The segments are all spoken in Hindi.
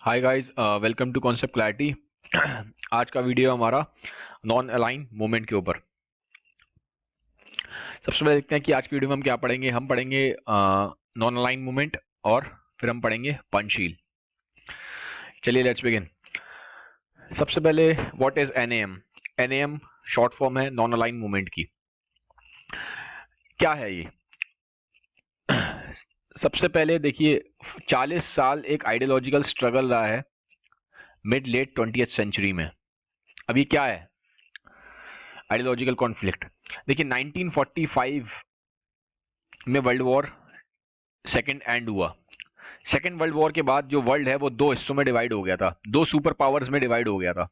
Hi guys, welcome to Concept Clarity. आज का वीडियो हमारा नॉन अलाइन मूवमेंट के ऊपर। सबसे पहले देखते हैं कि आज की वीडियो में हम क्या पढ़ेंगे। हम पढ़ेंगे नॉन अलाइन मूवमेंट और फिर हम पढ़ेंगे पंचशील। चलिए लेट्स बिगिन। सबसे पहले what is NAM. NAM short form है नॉन अलाइन मूवमेंट की। क्या है ये? सबसे पहले देखिए, 40 साल एक आइडियोलॉजिकल स्ट्रगल रहा है मिड लेट 20th सेंचुरी में। अभी क्या है आइडियोलॉजिकल कॉन्फ्लिक्ट? देखिए 1945 में वर्ल्ड वॉर सेकेंड एंड हुआ। सेकेंड वर्ल्ड वॉर के बाद जो वर्ल्ड है वो दो हिस्सों में डिवाइड हो गया था, दो सुपर पावर्स में डिवाइड हो गया था।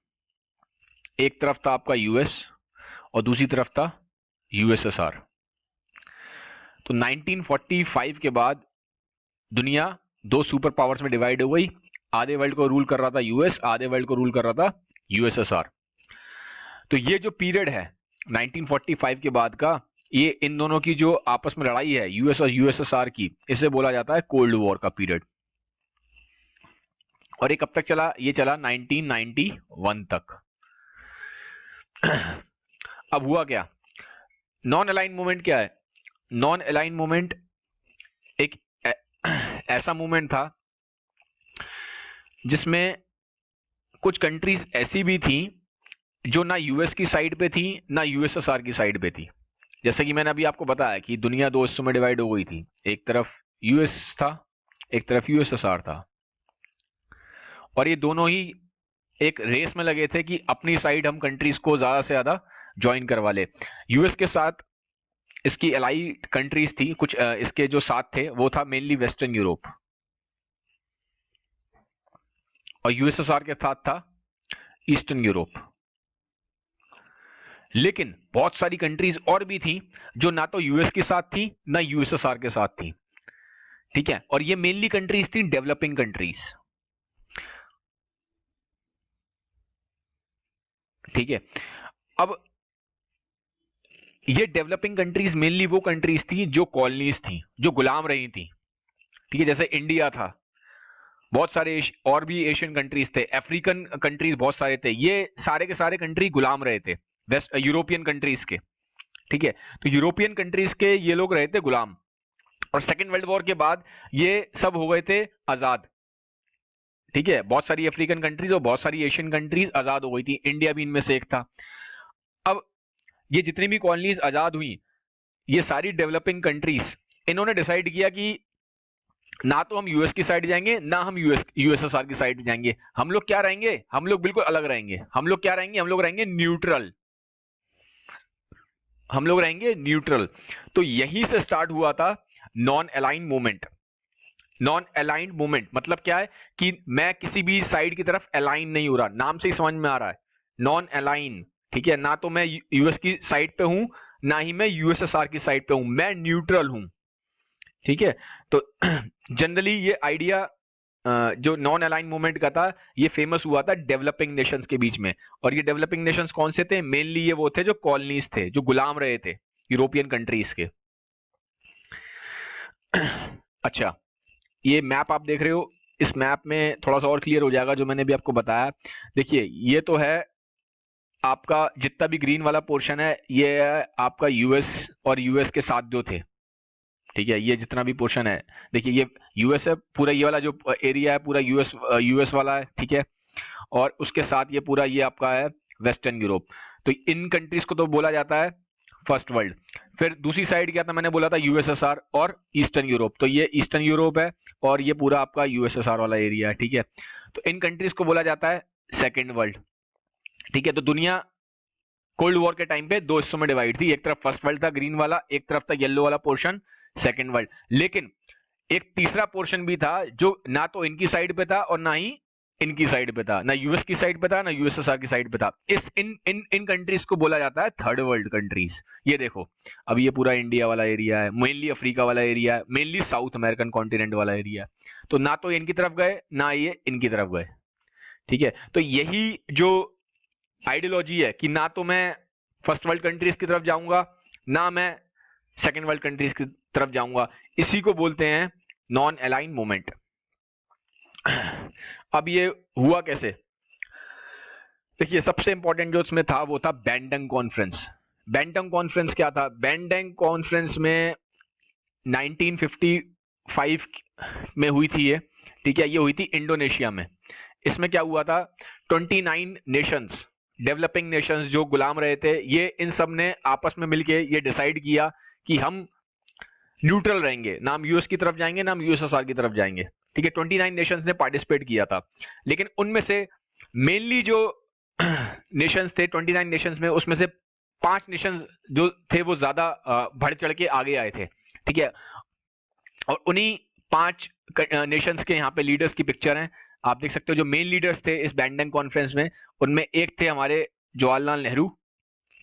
एक तरफ था आपका यूएस और दूसरी तरफ था यूएसएसआर। तो 1945 के बाद दुनिया दो सुपर पावर्स में डिवाइड हो गई। आधे वर्ल्ड को रूल कर रहा था यूएस, आधे वर्ल्ड को रूल कर रहा था यूएसएसआर। तो ये जो पीरियड है 1945 के बाद का, ये इन दोनों की जो आपस में लड़ाई है यूएस और यूएसएसआर की, इसे बोला जाता है कोल्ड वॉर का पीरियड। और ये कब तक चला? ये चला 1991 तक। अब हुआ क्या? नॉन अलाइन मूवमेंट क्या है? नॉन अलाइन मूवमेंट एक ऐसा मूवमेंट था जिसमें कुछ कंट्रीज ऐसी भी थी जो ना यूएस की साइड पे थी ना यूएसएसआर की साइड पे थी। जैसे कि मैंने अभी आपको बताया कि दुनिया दो हिस्सों में डिवाइड हो गई थी, एक तरफ यूएस था, एक तरफ यूएसएसआर था। और ये दोनों ही एक रेस में लगे थे कि अपनी साइड हम कंट्रीज को ज्यादा से ज्यादा ज्वाइन करवा ले। यूएस के साथ इसकी एलाइड कंट्रीज थी कुछ, इसके जो साथ थे वो था मेनली वेस्टर्न यूरोप, और यूएसएसआर के साथ था ईस्टर्न यूरोप। लेकिन बहुत सारी कंट्रीज और भी थी जो ना तो यूएस के साथ थी ना यूएसएसआर के साथ थी। ठीक है, और ये मेनली कंट्रीज थी डेवलपिंग कंट्रीज। ठीक है, अब ये डेवलपिंग कंट्रीज मेनली वो कंट्रीज थी जो कॉलोनीज थी, जो गुलाम रही थी। ठीक है, जैसे इंडिया था, बहुत सारे और भी एशियन कंट्रीज थे, अफ्रीकन कंट्रीज बहुत सारे थे, ये सारे के सारे कंट्री गुलाम रहे थे वेस्ट यूरोपियन कंट्रीज के। ठीक है, तो यूरोपियन कंट्रीज के ये लोग रहे थे गुलाम। और सेकेंड वर्ल्ड वॉर के बाद ये सब हो गए थे आजाद। ठीक है, बहुत सारी अफ्रीकन कंट्रीज और बहुत सारी एशियन कंट्रीज आजाद हो गई थी, इंडिया भी इनमें से एक था। अब ये जितनी भी कॉलोनीज आजाद हुई, ये सारी डेवलपिंग कंट्रीज, इन्होंने डिसाइड किया कि ना तो हम यूएस की साइड जाएंगे ना हम यूएसएसआर की साइड जाएंगे। हम लोग क्या रहेंगे? हम लोग बिल्कुल अलग रहेंगे। हम लोग क्या रहेंगे? हम लोग रहेंगे न्यूट्रल। हम लोग रहेंगे न्यूट्रल। तो यहीं से स्टार्ट हुआ था non align movement. Non aligned movement मतलब क्या है कि मैं किसी भी साइड की तरफ अलाइन नहीं हो रहा, नाम से ही समझ में आ रहा है नॉन अलाइन। ठीक है, ना तो मैं यूएस की साइड पे हूं ना ही मैं यूएसएसआर की साइड पे हूं, मैं न्यूट्रल हूं। ठीक है, तो जनरली ये आइडिया जो नॉन अलाइन मूवमेंट का था, ये फेमस हुआ था डेवलपिंग नेशंस के बीच में। और ये डेवलपिंग नेशंस कौन से थे? मेनली ये वो थे जो कॉलोनीज थे, जो गुलाम रहे थे यूरोपियन कंट्रीज के। अच्छा, ये मैप आप देख रहे हो, इस मैप में थोड़ा सा और क्लियर हो जाएगा जो मैंने भी आपको बताया। देखिए ये तो है आपका, जितना भी ग्रीन वाला पोर्शन है ये है आपका यूएस और यूएस के साथ जो थे। ठीक है, ये जितना भी पोर्शन है, देखिए ये यूएस है पूरा, ये वाला जो एरिया है पूरा यूएस यूएस वाला है। ठीक है, और उसके साथ ये पूरा ये आपका है वेस्टर्न यूरोप। तो इन कंट्रीज को तो बोला जाता है फर्स्ट वर्ल्ड। फिर दूसरी साइड क्या था? मैंने बोला था यूएसएसआर और ईस्टर्न यूरोप। तो ये ईस्टर्न यूरोप है और ये पूरा आपका यूएसएसआर वाला एरिया है। ठीक है, तो इन कंट्रीज को बोला जाता है सेकेंड वर्ल्ड। ठीक है, तो दुनिया कोल्ड वॉर के टाइम पे दो हिस्सों में डिवाइड थी, एक तरफ फर्स्ट वर्ल्ड था ग्रीन वाला, एक तरफ था येलो वाला पोर्शन सेकेंड वर्ल्ड। लेकिन एक तीसरा पोर्शन भी था जो ना तो इनकी साइड पे था और ना ही इनकी साइड पे था, ना यूएस की साइड पे था ना यूएसएसआर की साइड पे था। इस इन इन इन कंट्रीज को बोला जाता है थर्ड वर्ल्ड कंट्रीज। ये देखो, अब ये पूरा इंडिया वाला एरिया है, मेनली अफ्रीका वाला एरिया है, मेनली साउथ अमेरिकन कॉन्टिनेंट वाला एरिया है। तो ना तो इनकी तरफ गए ना ये इनकी तरफ गए। ठीक है, तो यही जो आइडियोलॉजी है कि ना तो मैं फर्स्ट वर्ल्ड कंट्रीज की तरफ जाऊंगा ना मैं सेकेंड वर्ल्ड कंट्रीज की तरफ जाऊंगा, इसी को बोलते हैं नॉन अलाइन मूवमेंट। अब ये हुआ कैसे? देखिए सबसे इंपॉर्टेंट जो उसमें था वो था बैंडंग कॉन्फ्रेंस। बैंडंग कॉन्फ्रेंस क्या था? बैंडंग कॉन्फ्रेंस में 1955 में हुई थी ये, ठीक है, ये हुई थी इंडोनेशिया में। इसमें क्या हुआ था, 29 नेशंस, डेवलपिंग नेशंस जो गुलाम रहे थे, ये इन सब ने आपस में मिलके ये डिसाइड किया कि हम न्यूट्रल रहेंगे, ना हम यूएस की तरफ जाएंगे ना हम यूएसएसआर की तरफ जाएंगे, ठीक है। 29 नेशंस ने पार्टिसिपेट किया था, लेकिन उनमें से मेनली जो नेशंस थे 29 नेशंस में, उसमें से 5 नेशंस जो थे वो ज्यादा बढ़ चढ़ के आगे आए थे, ठीक है। और उन्हीं 5 नेशंस के यहाँ पे लीडर्स की पिक्चर है, आप देख सकते हो। जो मेन लीडर्स थे इस बैंडंग कॉन्फ्रेंस में, उनमें एक थे हमारे जवाहरलाल नेहरू,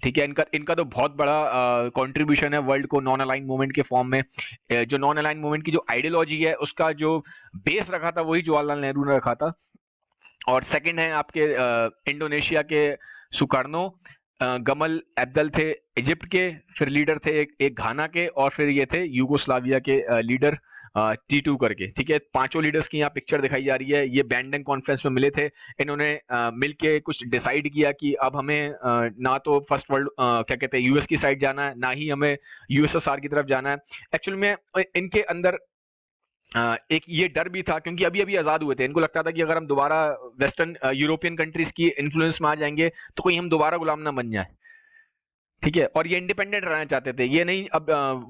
ठीक है। इनका इनका तो बहुत बड़ा कंट्रीब्यूशन है वर्ल्ड को नॉन अलाइन मूवमेंट के फॉर्म में। जो नॉन अलाइन मूवमेंट की जो आइडियोलॉजी है उसका जो बेस रखा था वही जवाहरलाल नेहरू ने रखा था। और सेकंड है आपके इंडोनेशिया के सुकार्नो, गमल अब्दल थे इजिप्ट के, फिर लीडर थे एक घाना के, और फिर ये थे यूगोस्लाविया के लीडर T2 करके, ठीक है। 5 लीडर्स की यहाँ पिक्चर दिखाई जा रही है। ये बैंडंग कॉन्फ्रेंस में मिले थे, इन्होंने मिलके कुछ डिसाइड किया कि अब हमें ना तो फर्स्ट वर्ल्ड क्या कहते हैं यूएस की साइड जाना है, ना ही हमें यूएसएसआर की तरफ जाना है। एक्चुअल में इनके अंदर एक ये डर भी था, क्योंकि अभी अभी आजाद हुए थे, इनको लगता था कि अगर हम दोबारा वेस्टर्न यूरोपियन कंट्रीज की इन्फ्लुएंस में आ जाएंगे तो कोई हम दोबारा गुलाम ना बन जाए, ठीक है। और ये इंडिपेंडेंट रहना चाहते थे, ये नहीं अब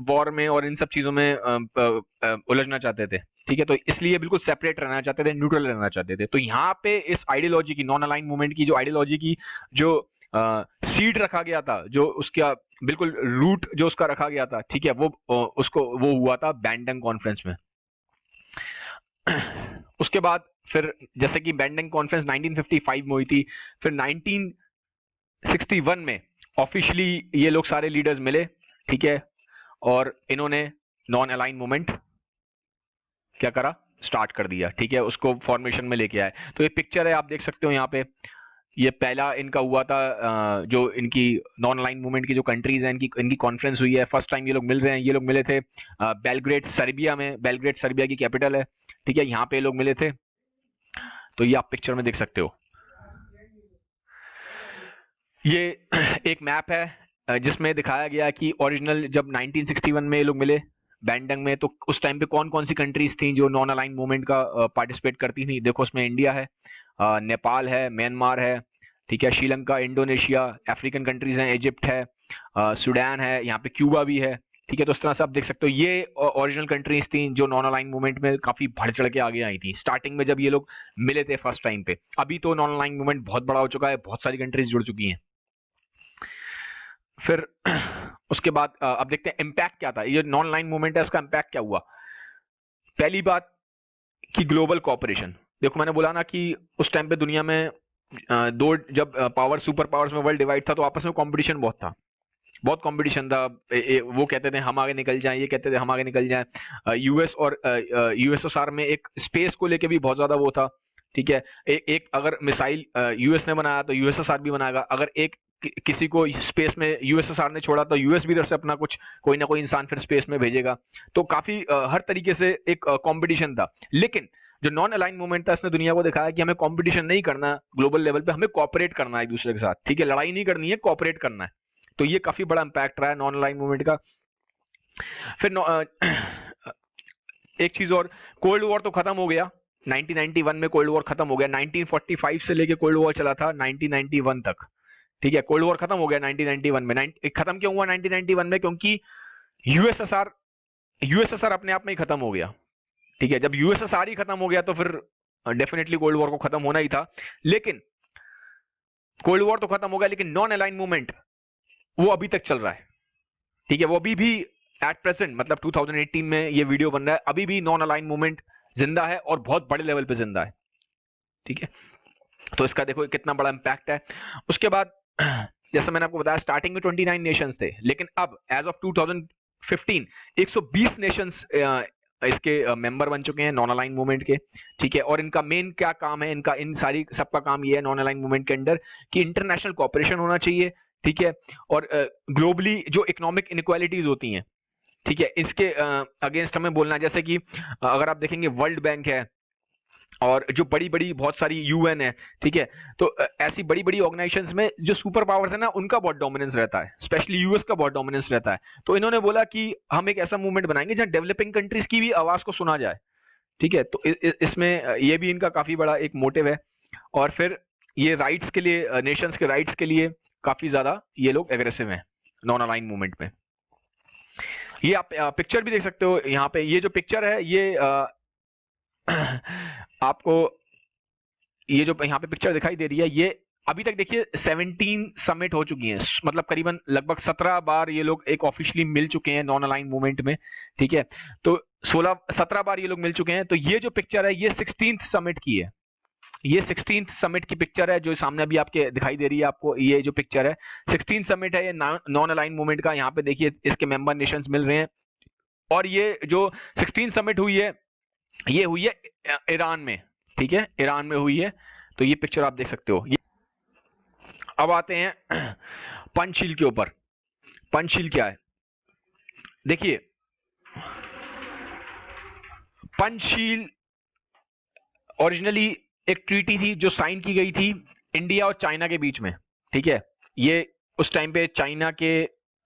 वॉर में और इन सब चीजों में उलझना चाहते थे, ठीक है। तो इसलिए बिल्कुल सेपरेट रहना चाहते थे, न्यूट्रल रहना चाहते थे। तो यहाँ पे इस आइडियोलॉजी की, नॉन अलाइन मूवमेंट की जो आइडियोलॉजी की जो सीड रखा गया था, जो उसका बिल्कुल रूट जो उसका रखा गया था, ठीक है, वो उसको वो हुआ था बैंडंग कॉन्फ्रेंस में। उसके बाद फिर जैसे कि बैंडंग कॉन्फ्रेंस 1955 में हुई थी, फिर 1961 में ऑफिशियली ये लोग सारे लीडर्स मिले, ठीक है, और इन्होंने नॉन अलाइन मूवमेंट क्या करा, स्टार्ट कर दिया, ठीक है, उसको फॉर्मेशन में लेके आए। तो ये पिक्चर है, आप देख सकते हो यहाँ पे, ये पहला इनका हुआ था जो इनकी नॉन अलाइन मूवमेंट की जो कंट्रीज हैं, इनकी कॉन्फ्रेंस हुई है। फर्स्ट टाइम ये लोग मिल रहे हैं। ये लोग मिले थे बेलग्रेड सर्बिया में, बेलग्रेड सर्बिया की कैपिटल है, ठीक है, यहाँ पे लोग मिले थे। तो ये आप पिक्चर में देख सकते हो। ये एक मैप है जिसमें दिखाया गया कि ओरिजिनल जब 1961 में ये लोग मिले बैंडंग में, तो उस टाइम पे कौन कौन सी कंट्रीज थी जो नॉन अलाइन मूवमेंट का पार्टिसिपेट करती थी। देखो उसमें इंडिया है, नेपाल है, म्यांमार है, ठीक है, श्रीलंका, इंडोनेशिया, अफ्रीकन कंट्रीज हैं, इजिप्ट है, सूडान है, यहाँ पे क्यूबा भी है, ठीक है। तो इस तरह से आप देख सकते हो ये ओरिजिनल कंट्रीज थी जो नॉन अलाइन मूवमेंट में काफी बढ़ चढ़ के आगे आई थी स्टार्टिंग में जब ये लोग मिले थे फर्स्ट टाइम पे। अभी तो नॉन अलाइन मूवमेंट बहुत बड़ा हो चुका है, बहुत सारी कंट्रीज जुड़ चुकी हैं। फिर उसके बाद अब देखते हैं इम्पैक्ट क्या था, ये नॉन अलाइन मूवमेंट है, इसका इम्पैक्ट क्या हुआ। पहली बात कि ग्लोबल कोऑपरेशन। देखो मैंने बोला ना कि उस टाइम पे दुनिया में दो जब पावर सुपर पावर्स में वर्ल्ड डिवाइड था तो आपस में कंपटीशन बहुत था, बहुत कंपटीशन था। वो कहते थे हम आगे निकल जाएं, ये कहते थे हम आगे निकल जाएं। यूएस और यूएसएसआर में एक स्पेस को लेके भी बहुत ज्यादा वो था, ठीक है। एक अगर मिसाइल यूएस ने बनाया तो यूएसएसआर भी बनाएगा, अगर एक किसी को स्पेस में यूएसएसआर ने छोड़ा तो यूएस भी इधर से अपना कुछ कोई ना कोई इंसान फिर स्पेस में भेजेगा। तो काफी हर तरीके से एक कंपटीशन था। लेकिन जो नॉन अलाइन मूवमेंट था इसने दुनिया को दिखाया कि हमें कंपटीशन नहीं करना ग्लोबल लेवल पे, हमें कोऑपरेट करना है एक दूसरे के साथ, ठीक है, लड़ाई नहीं करनी है, कोऑपरेट करना है। तो ये काफी बड़ा इंपैक्ट रहा है नॉन अलाइन मूवमेंट का। फिर एक चीज और, कोल्ड वॉर तो खत्म हो गया 1991 में, कोल्ड वॉर खत्म हो गया। 1945 से लेके कोल्ड वॉर चला था 1991 तक, ठीक है। कोल्ड वॉर खत्म हो गया 1991 में। खत्म क्यों हुआ 1991 में? क्योंकि यूएसएसआर यूएसएसआर अपने आप में ही खत्म हो गया, ठीक है। जब यूएसएसआर ही खत्म हो गया तो फिर डेफिनेटली कोल्ड वॉर को खत्म होना ही था। लेकिन कोल्ड वॉर तो खत्म हो गया, लेकिन नॉन अलाइन मूवमेंट वो अभी तक चल रहा है, ठीक है। वो अभी भी एट प्रेजेंट, मतलब 2018 में ये वीडियो बन रहा है, अभी भी नॉन अलाइन मूवमेंट जिंदा है और बहुत बड़े लेवल पे जिंदा है, ठीक है। तो इसका देखो कितना बड़ा इंपैक्ट है। उसके बाद जैसे मैंने आपको बताया स्टार्टिंग में 29 नेशंस थे, लेकिन अब एज ऑफ 2015 120 नेशंस इसके मेंबर बन चुके हैं नॉन अलाइन मूवमेंट के, ठीक है। और इनका मेन क्या काम है, इनका इन सारी सबका काम ये है नॉन अलाइन मूवमेंट के अंदर कि इंटरनेशनल कोऑपरेशन होना चाहिए, ठीक है। और ग्लोबली जो इकोनॉमिक इनक्वालिटीज होती हैं, ठीक है, इसके अगेंस्ट हमें बोलना है। जैसे कि अगर आप देखेंगे वर्ल्ड बैंक है, और जो बड़ी बड़ी बहुत सारी यूएन है, ठीक है, तो ऐसी बड़ी बड़ी ऑर्गेनाइजेशंस में जो सुपर पावर्स है ना, उनका बहुत डोमिनेंस रहता है, स्पेशली यूएस का बहुत डोमिनेंस रहता है। तो इन्होंने बोला कि हम एक ऐसा मूवमेंट बनाएंगे जहां डेवलपिंग कंट्रीज की भी आवाज को सुना जाए, ठीक है। तो इसमें ये भी इनका काफी बड़ा एक मोटिव है। और फिर ये राइट्स के लिए, नेशंस के राइट्स के लिए काफी ज्यादा ये लोग एग्रेसिव हैं नॉन अलाइन मूवमेंट में। ये आप पिक्चर भी देख सकते हो यहाँ पे। ये जो पिक्चर है ये आपको ये जो यहाँ पे पिक्चर दिखाई दे रही है, ये अभी तक देखिए 17 समिट हो चुकी हैं, मतलब करीबन लगभग 17 बार ये लोग एक ऑफिशियली मिल चुके हैं नॉन अलाइन मूवमेंट में, ठीक है। तो 17 बार ये लोग मिल चुके हैं। तो ये जो पिक्चर है ये 16th समिट की है, ये 16th समिट की पिक्चर है जो सामने अभी आपके दिखाई दे रही है आपको। ये जो पिक्चर है 16th समिट है ये नॉन अलाइन मूवमेंट का। यहाँ पे देखिए इसके मेंबर नेशंस मिल रहे हैं। और ये जो 16th समिट हुई है ये हुई है ईरान में, ठीक है, ईरान में हुई है। तो ये पिक्चर आप देख सकते हो। अब आते हैं पंचशील के ऊपर। पंचशील क्या है, देखिए पंचशील ओरिजिनली एक ट्रीटी थी जो साइन की गई थी इंडिया और चाइना के बीच में, ठीक है। ये उस टाइम पे चाइना के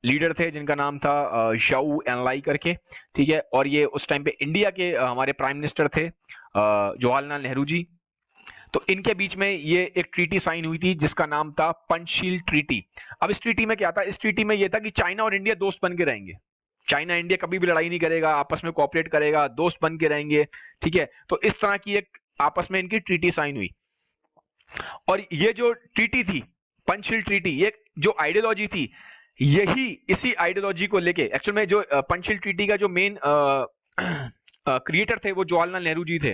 लीडर थे जिनका नाम था शाऊ एनलाई करके, ठीक है। और ये उस टाइम पे इंडिया के हमारे प्राइम मिनिस्टर थे जवाहरलाल नेहरू जी। तो इनके बीच में ये एक ट्रीटी साइन हुई थी जिसका नाम था पंचशील ट्रीटी। अब इस ट्रीटी में क्या था, इस ट्रीटी में ये था कि चाइना और इंडिया दोस्त बन के रहेंगे। चाइना इंडिया कभी भी लड़ाई नहीं करेगा, आपस में कोऑपरेट करेगा, दोस्त बन के रहेंगे, ठीक है। तो इस तरह की एक आपस में इनकी ट्रीटी साइन हुई। और ये जो ट्रीटी थी पंचशील ट्रीटी, ये जो आइडियोलॉजी थी, यही इसी आइडियोलॉजी को लेके एक्चुअल में जो पंचशील ट्रीटी का जो मेन क्रिएटर थे वो जवाहरलाल नेहरू जी थे,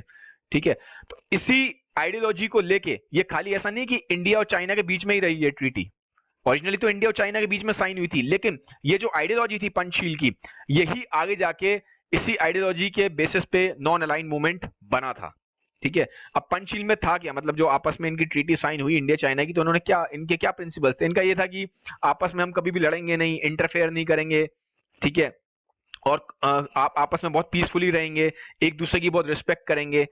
ठीक है। तो इसी आइडियोलॉजी को लेके ये खाली ऐसा नहीं कि इंडिया और चाइना के बीच में ही रही ये ट्रीटी, ओरिजिनली तो इंडिया और चाइना के बीच में साइन हुई थी, लेकिन ये जो आइडियोलॉजी थी पंचशील की, यही आगे जाके इसी आइडियोलॉजी के बेसिस पे नॉन अलाइन मूवमेंट बना था, ठीक है। अब पंचशील में था क्या, मतलब जो आपस में इनकी ट्रीटी साइन हुई इंडिया चाइना की, तो उन्होंने क्या, इनके क्या प्रिंसिपल्स थे, इनका ये था कि आपस में हम कभी भी लड़ेंगे नहीं, इंटरफेयर नहीं करेंगे, ठीक है। और आप आपस में बहुत पीसफुली रहेंगे, एक दूसरे की बहुत रिस्पेक्ट करेंगे।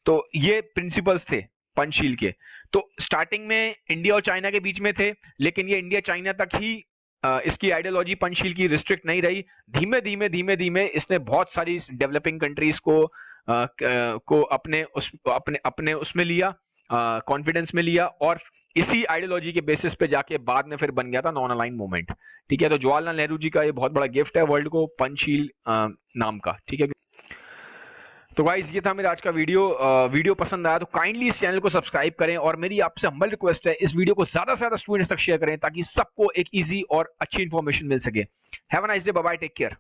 तो ये प्रिंसिपल्स थे पंचशील के। तो स्टार्टिंग में इंडिया और चाइना के बीच में थे, लेकिन ये इंडिया चाइना तक ही इसकी आइडियोलॉजी पंचशील की रिस्ट्रिक्ट नहीं रही। धीमे धीमे धीमे धीमे इसने बहुत सारी डेवलपिंग कंट्रीज को अपने उसमें लिया, कॉन्फिडेंस में लिया, और इसी आइडियोलॉजी के बेसिस पे जाके बाद में फिर बन गया था नॉन अलाइन मूवमेंट, ठीक है। तो जवाहरलाल नेहरू जी का ये बहुत बड़ा गिफ्ट है वर्ल्ड को, पंचशील नाम का, ठीक है। तो गाइस ये था मेरा आज का वीडियो पसंद आया तो काइंडली इस चैनल को सब्सक्राइब करें, और मेरी आपसे हम्बल रिक्वेस्ट है इस वीडियो को ज्यादा से ज्यादा स्टूडेंट्स तक शेयर करें ताकि सबको एक इजी और अच्छी इंफॉर्मेशन मिल सके। Have a nice day, bye bye, take care.